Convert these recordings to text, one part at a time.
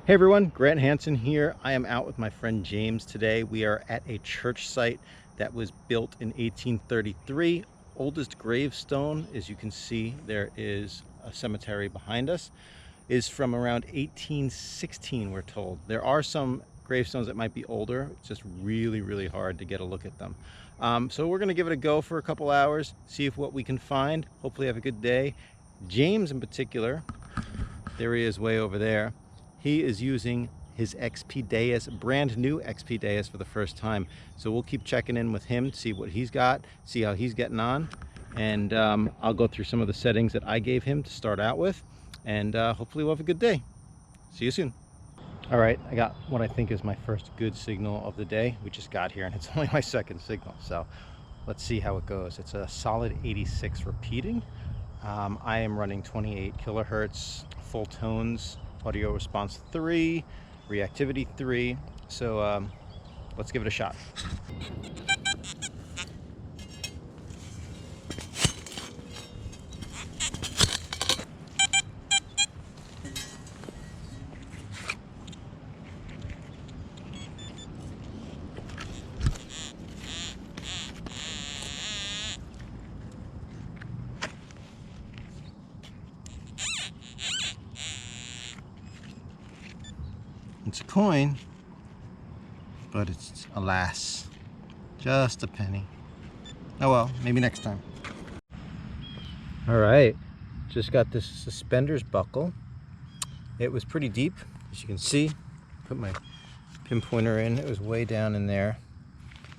Hey everyone, Grant Hansen here. I am out with my friend James today. We are at a church site that was built in 1833. Oldest gravestone, as you can see, there is a cemetery behind us, is from around 1816, we're told. There are some gravestones that might be older. It's just really hard to get a look at them. So we're gonna give it a go for a couple hours, see if what we can find. Hopefully have a good day. James in particular, there he is way over there. He is using his XP Deus, brand new XP Deus for the first time. So we'll keep checking in with him, see what he's got, see how he's getting on. And I'll go through some of the settings that I gave him to start out with. And hopefully we'll have a good day. See you soon. All right, I got what I think is my first good signal of the day. We just got here and it's only my second signal. So let's see how it goes. It's a solid 86 repeating. I am running 28 kilohertz, full tones, audio response 3, reactivity 3. So let's give it a shot. It's a coin, but it's, alas, just a penny. Oh well, maybe next time. All right, just got this suspenders buckle. It was pretty deep, as you can see. Put my pinpointer in, it was way down in there.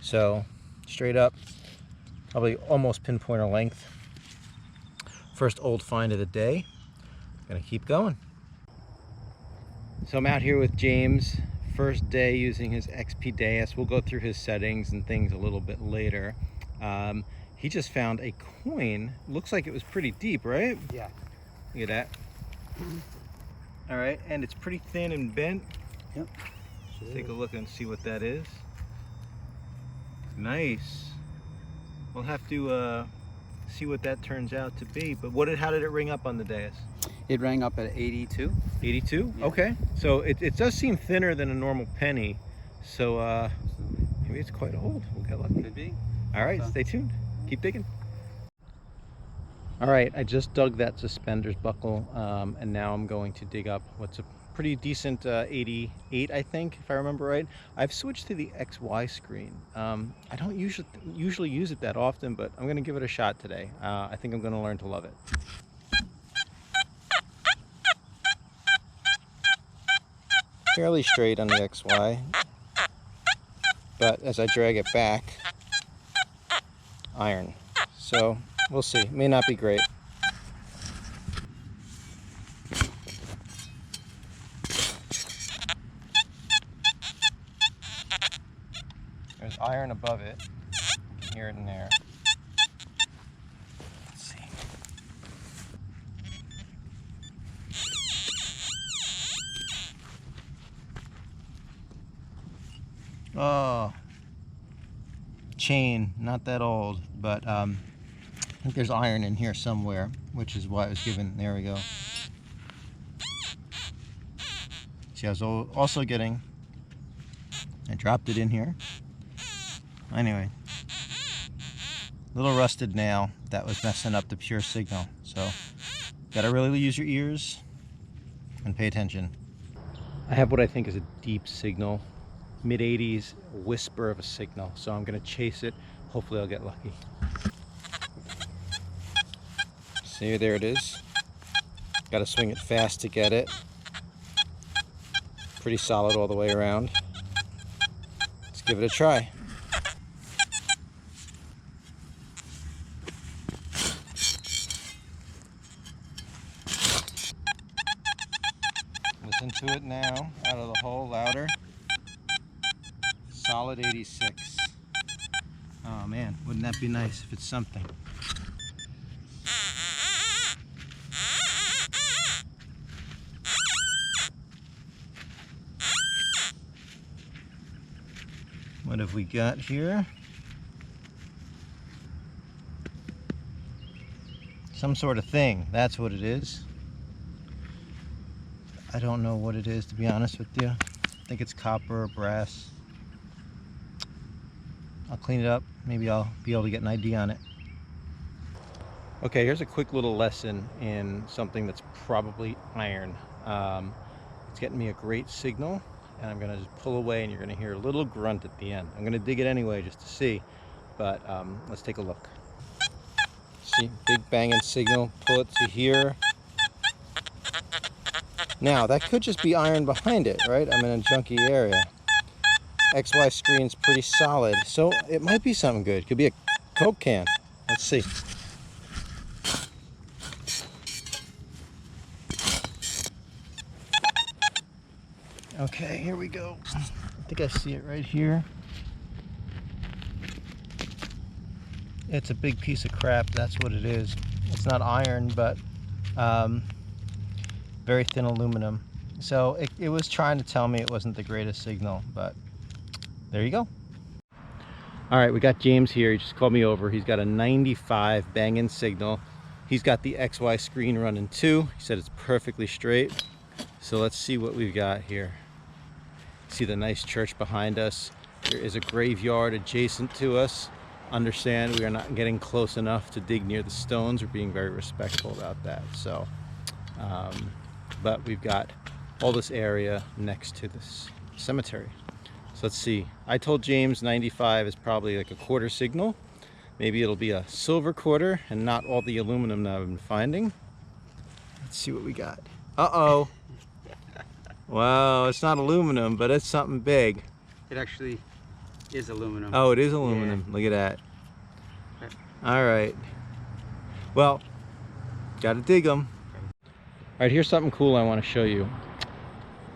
So straight up, probably almost pinpointer length. First old find of the day. Gonna keep going. So I'm out here with James, first day using his XP Deus. We'll go through his settings and things a little bit later. He just found a coin. Looks like it was pretty deep, right? Yeah. Look at that. All right, and it's pretty thin and bent. Yep. Take a look and see what that is. Nice. We'll have to see what that turns out to be. But how did it ring up on the Deus? It rang up at 82. 82? Yeah. Okay. So it does seem thinner than a normal penny. So maybe it's quite old. We'll get lucky. Could be. All right, stay tuned. Keep digging. All right, I just dug that suspenders buckle, and now I'm going to dig up what's a pretty decent 88, I think, if I remember right. I've switched to the XY screen. I don't usually use it that often, but I'm going to give it a shot today. I think I'm going to learn to love it. Fairly straight on the XY, but as I drag it back, iron. So we'll see. It may not be great. There's iron above it. You can hear it in there. Let's see. Oh, chain, not that old, but I think there's iron in here somewhere, which is why it was given. There we go. See, I was also getting, I dropped it in here. Anyway, little rusted nail that was messing up the pure signal. So, gotta really use your ears and pay attention. I have what I think is a deep signal. Mid-80s whisper of a signal, so I'm gonna chase it. Hopefully I'll get lucky. See, there it is. Gotta swing it fast to get it. Pretty solid all the way around. Let's give it a try. Listen to it now, out of the hole, louder. Solid 86. Oh man, wouldn't that be nice if it's something? What have we got here? Some sort of thing, that's what it is. I don't know what it is, to be honest with you. I think it's copper or brass. I'll clean it up. Maybe I'll be able to get an idea on it. Okay, here's a quick little lesson in something that's probably iron. It's getting me a great signal, and I'm gonna just pull away and you're gonna hear a little grunt at the end. I'm gonna dig it anyway just to see, but let's take a look. See, big banging signal, pull it to here. Now, that could just be iron behind it, right? I'm in a junky area. XY screen's pretty solid, so it might be something good. Could be a Coke can. Let's see. Okay, here we go. I think I see it right here. It's a big piece of crap, that's what it is. It's not iron, but very thin aluminum. So it was trying to tell me it wasn't the greatest signal, but there you go. All right, we got James here. He just called me over. He's got a 95 banging signal. He's got the XY screen running too. He said it's perfectly straight. So let's see what we've got here. See the nice church behind us. There is a graveyard adjacent to us. Understand we are not getting close enough to dig near the stones. We're being very respectful about that. So, but we've got all this area next to this cemetery. So let's see. I told James 95 is probably like a quarter signal. Maybe it'll be a silver quarter and not all the aluminum that I've been finding. Let's see what we got. Uh-oh. Wow, it's not aluminum, but it's something big. It actually is aluminum. Oh, it is aluminum. Yeah. Look at that. Okay. All right. Well, gotta dig them. All right, here's something cool I want to show you.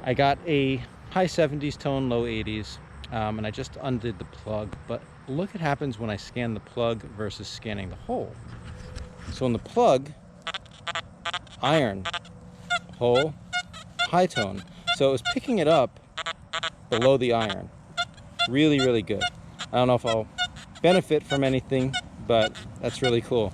I got a high 70s tone, low 80s, and I just undid the plug, but look what happens when I scan the plug versus scanning the hole. So in the plug, iron, hole, high tone. So it was picking it up below the iron. Really, really good. I don't know if I'll benefit from anything, but that's really cool.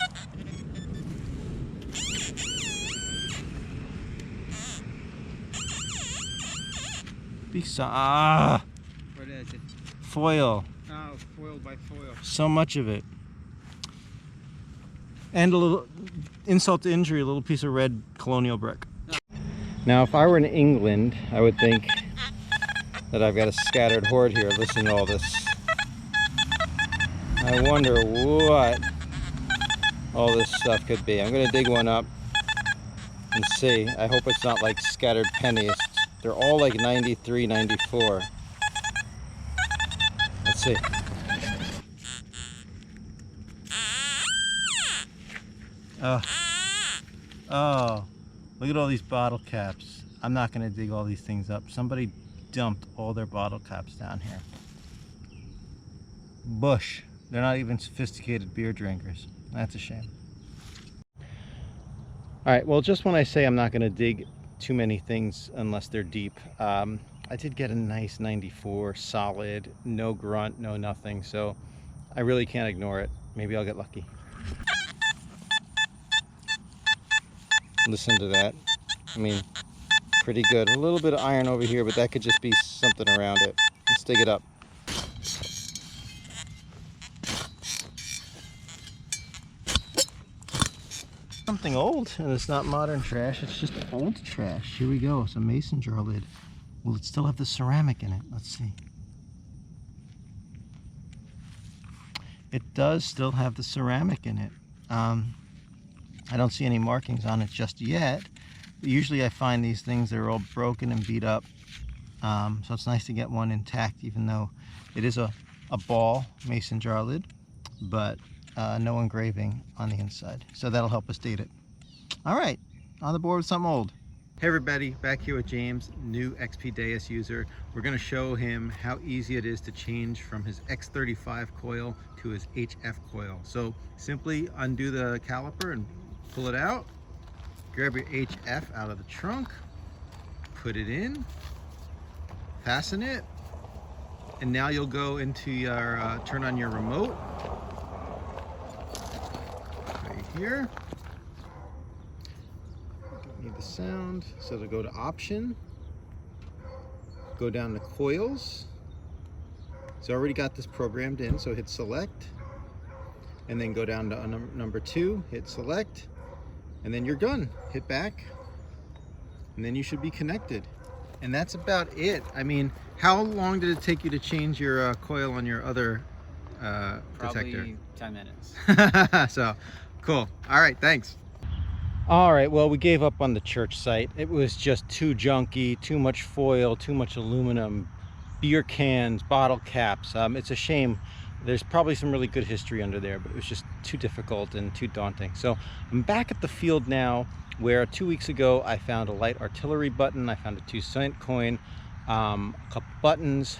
What is it? Foil. Oh, foil by foil. So much of it. And a little insult to injury, a little piece of red colonial brick. Now, if I were in England, I would think that I've got a scattered horde here. Listen to all this. I wonder what all this stuff could be. I'm going to dig one up and see. I hope it's not like scattered pennies. They're all like 93, 94. Let's see. Oh, look at all these bottle caps. I'm not going to dig all these things up. Somebody dumped all their bottle caps down here. Bush. They're not even sophisticated beer drinkers. That's a shame. All right, well, just when I say I'm not going to dig too many things unless they're deep, I did get a nice 94 solid, no grunt, no nothing, so I really can't ignore it. Maybe I'll get lucky. Listen to that. I mean, pretty good. A little bit of iron over here, but that could just be something around it. Let's dig it up. Something old, and it's not modern trash, it's just old trash. Here we go, some mason jar lid. Will it still have the ceramic in it? Let's see. It does still have the ceramic in it. I don't see any markings on it just yet. But usually I find these things that are all broken and beat up. So it's nice to get one intact, even though it is a ball mason jar lid, but no engraving on the inside. So that'll help us date it. All right, on the board with something old. Hey everybody, back here with James, new XP Deus user. We're gonna show him how easy it is to change from his X35 coil to his HF coil. So simply undo the caliper and pull it out. Grab your HF out of the trunk, put it in, fasten it, and now you'll go into your, turn on your remote. Right here. Need the sound. So to go to option, go down to coils. So I already got this programmed in, so hit select, and then go down to number 2, hit select, and then you're done. Hit back, and then you should be connected. And that's about it. I mean, how long did it take you to change your coil on your other detector? Probably 10 minutes. So, cool. All right, thanks. All right, well, we gave up on the church site. It was just too junky, too much foil, too much aluminum, beer cans, bottle caps. It's a shame. There's probably some really good history under there, but it was just too difficult and too daunting. So I'm back at the field now, where 2 weeks ago I found a light artillery button, I found a 2-cent coin, a couple buttons.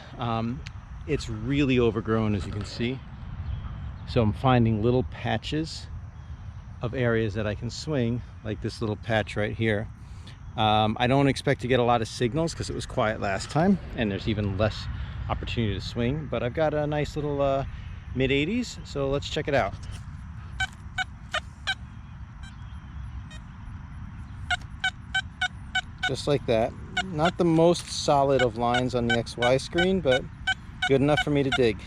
It's really overgrown, as you can see. So I'm finding little patches of areas that I can swing, like this little patch right here. I don't expect to get a lot of signals because it was quiet last time, and there's even less opportunity to swing, but I've got a nice little mid-80s, so let's check it out. Just like that. Not the most solid of lines on the XY screen, but good enough for me to dig.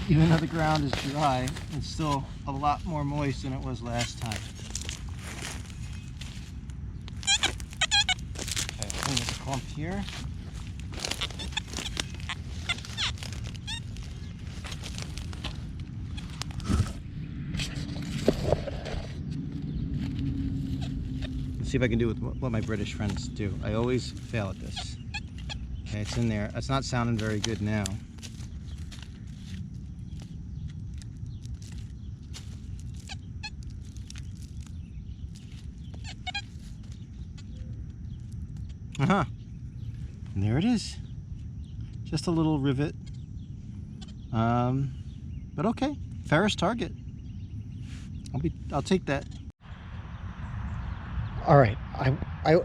Even though the ground is dry, it's still a lot more moist than it was last time. Okay, clean this clump here. Let's see if I can do what my British friends do. I always fail at this. Okay, it's in there. It's not sounding very good now. And there it is. Just a little rivet. But okay, Ferris target. I'll take that. All right, I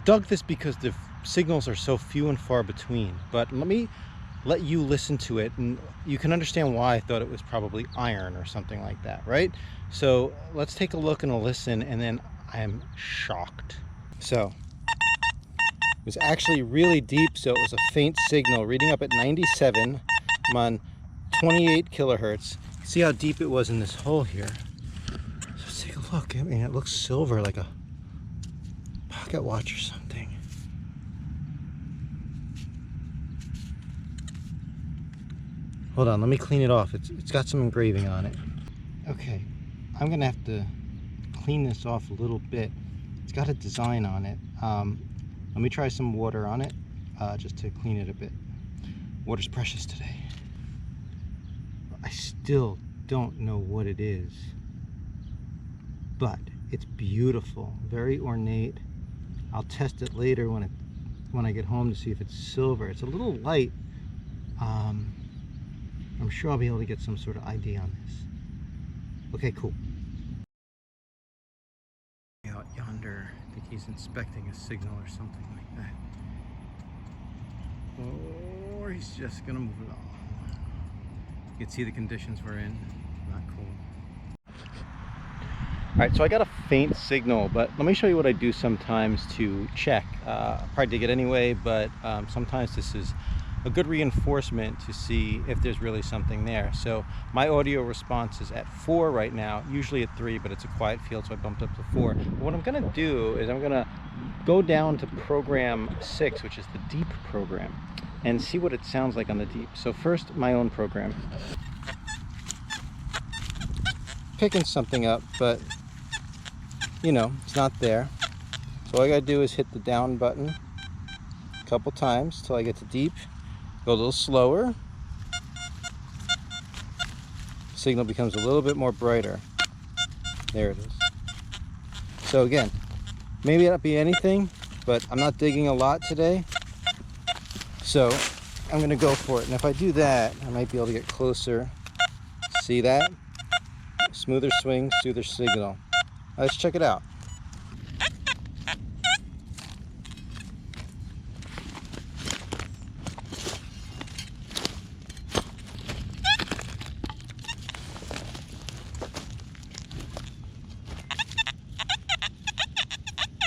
dug this because the signals are so few and far between, but let me let you listen to it and you can understand why I thought it was probably iron or something like that, right? So let's take a look and a listen, and then I am shocked. So it was actually really deep, so it was a faint signal, reading up at 97. I'm on 28 kilohertz. See how deep it was in this hole here. So let's take a look. I mean, it looks silver, like a pocket watch or something. Hold on, let me clean it off. It's got some engraving on it. Okay, I'm gonna have to clean this off a little bit. It's got a design on it. Let me try some water on it, just to clean it a bit. Water's precious today. I still don't know what it is, but it's beautiful, very ornate. I'll test it later when I get home to see if it's silver. It's a little light. I'm sure I'll be able to get some sort of ID on this. Okay, cool. Out yonder, I think he's inspecting a signal or something like that. Or he's just gonna move along. You can see the conditions we're in. Not cool. All right, so I got a faint signal, but let me show you what I do sometimes to check. Probably dig it anyway, but sometimes this is a good reinforcement to see if there's really something there. So my audio response is at 4 right now, usually at 3, but it's a quiet field, so I bumped up to 4. But what I'm gonna do is I'm gonna go down to program 6, which is the deep program, and see what it sounds like on the deep. So first, my own program. Picking something up, but you know, it's not there. So all I gotta do is hit the down button a couple times till I get to deep. Go a little slower. Signal becomes a little bit more brighter. There it is. So again, maybe it'll be anything, but I'm not digging a lot today. So I'm gonna go for it. And if I do that, I might be able to get closer. See that? Smoother swing, smoother signal. Let's check it out.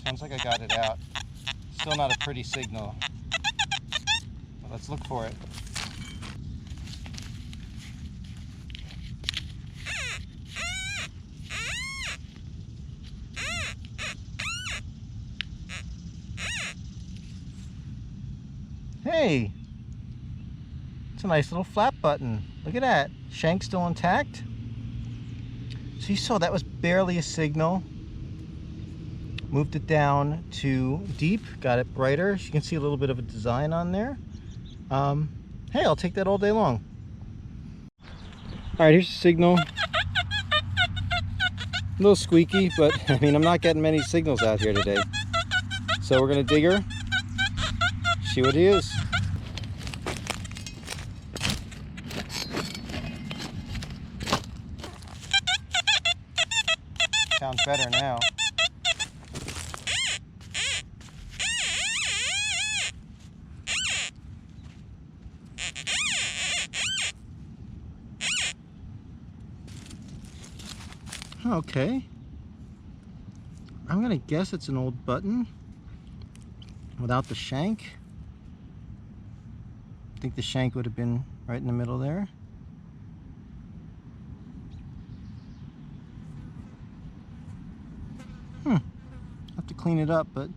Sounds like I got it out. Still not a pretty signal. But let's look for it. Hey, it's a nice little flat button. Look at that. Shank still intact. So you saw that was barely a signal. Moved it down to deep, got it brighter. As you can see a little bit of a design on there. Hey, I'll take that all day long. All right, here's the signal. A little squeaky, but I mean, I'm not getting many signals out here today. So we're gonna dig her, see what he is. Sounds better now. Okay. I'm gonna guess it's an old button without the shank. I think the shank would have been right in the middle there. Have to clean it up, but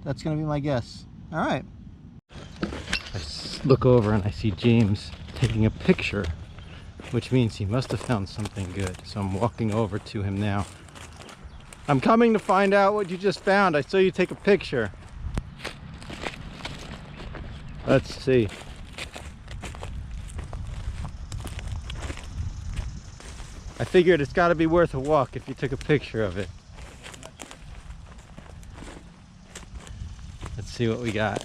that's gonna be my guess. All right. I look over and I see James taking a picture, which means he must have found something good. So I'm walking over to him now. I'm coming to find out what you just found. I saw you take a picture. Let's see. I figured it's got to be worth a walk if you took a picture of it. Let's see what we got.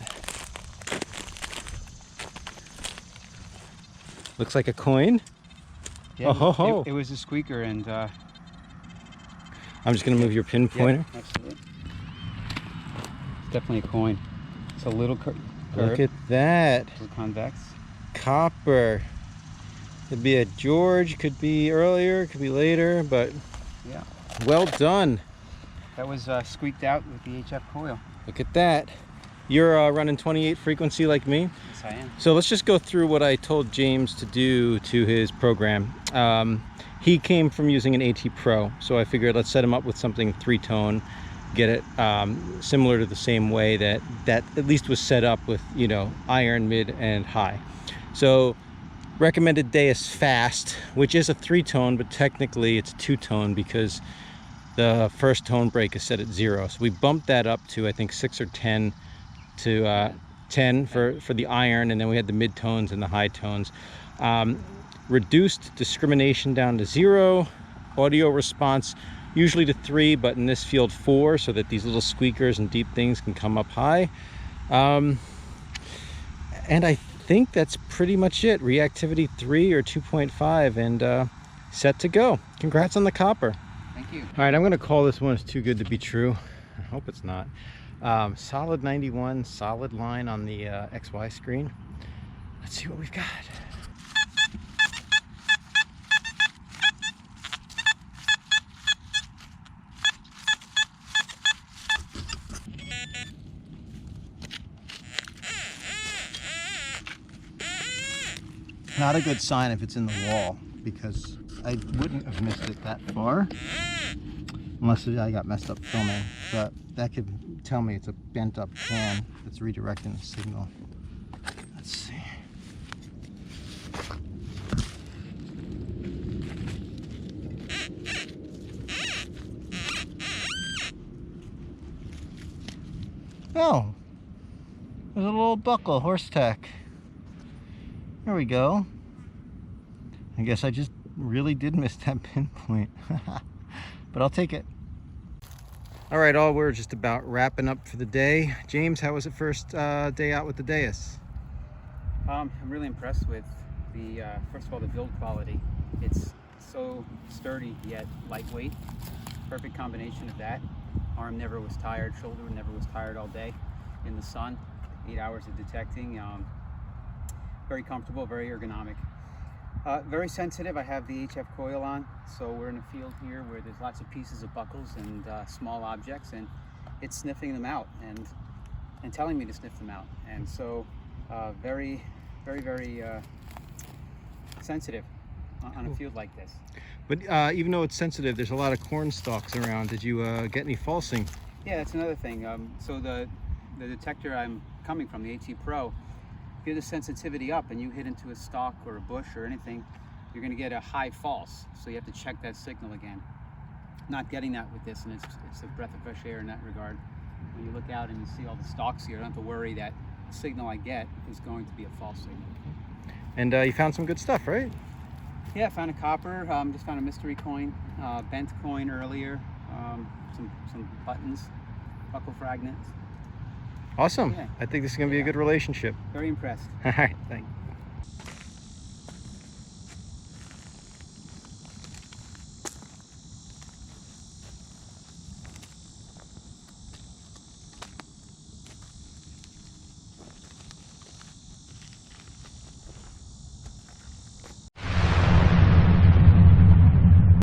Looks like a coin. Yeah, oh ho ho. It was a squeaker, and I'm just gonna move your pin pointer. Yeah, absolutely. It's definitely a coin. It's a little curve. Look at that. It's convex. Copper. Could be a George, could be earlier, could be later, but yeah. Well done. That was squeaked out with the HF coil. Look at that. You're running 28 frequency like me? Yes, I am. So let's just go through what I told James to do to his program. He came from using an AT Pro, so I figured let's set him up with something 3-tone, get it similar to the same way that at least was set up with, you know, iron, mid, and high. So recommended Deus Fast, which is a 3-tone, but technically it's a 2-tone because the first tone break is set at 0. So we bumped that up to, I think, 6 or 10 to 10 for the iron, and then we had the mid tones and the high tones. Reduced discrimination down to 0, audio response usually to 3, but in this field 4, so that these little squeakers and deep things can come up high. And I think that's pretty much it. Reactivity 3 or 2.5, and set to go. Congrats on the copper. Thank you. All right, I'm gonna call this one as too good to be true. I hope it's not. Solid 91, solid line on the XY screen. Let's see what we've got. Not a good sign if it's in the wall, because I wouldn't have missed it that far unless I got messed up filming, but that could tell me it's a bent up can that's redirecting the signal. Let's see. Oh, there's a little buckle, horse tack. There we go. I guess I just really did miss that pinpoint. But I'll take it. All right, we're just about wrapping up for the day. James, how was the first day out with the Deus? I'm really impressed with the, first of all, the build quality. It's so sturdy yet lightweight. Perfect combination of that. Arm never was tired, shoulder never was tired all day in the sun. 8 hours of detecting. Very comfortable, very ergonomic. Very sensitive. I have the HF coil on, so we're in a field here where there's lots of pieces of buckles and small objects, and it's sniffing them out and telling me to sniff them out. And so very sensitive on a field like this. But even though it's sensitive, there's a lot of corn stalks around. Did you get any falsing? Yeah, that's another thing. So the detector I'm coming from, the AT Pro, if you get the sensitivity up and you hit into a stalk or a bush or anything, you're going to get a high false. So you have to check that signal again. Not getting that with this, and it's a breath of fresh air in that regard. When you look out and you see all the stalks here, I don't have to worry that the signal I get is going to be a false signal. And you found some good stuff, right? Yeah, I found a copper, just found a mystery coin, bent coin earlier, some buttons, buckle fragments. Awesome. Yeah. I think this is going to be a good relationship. Very impressed. All right, thanks.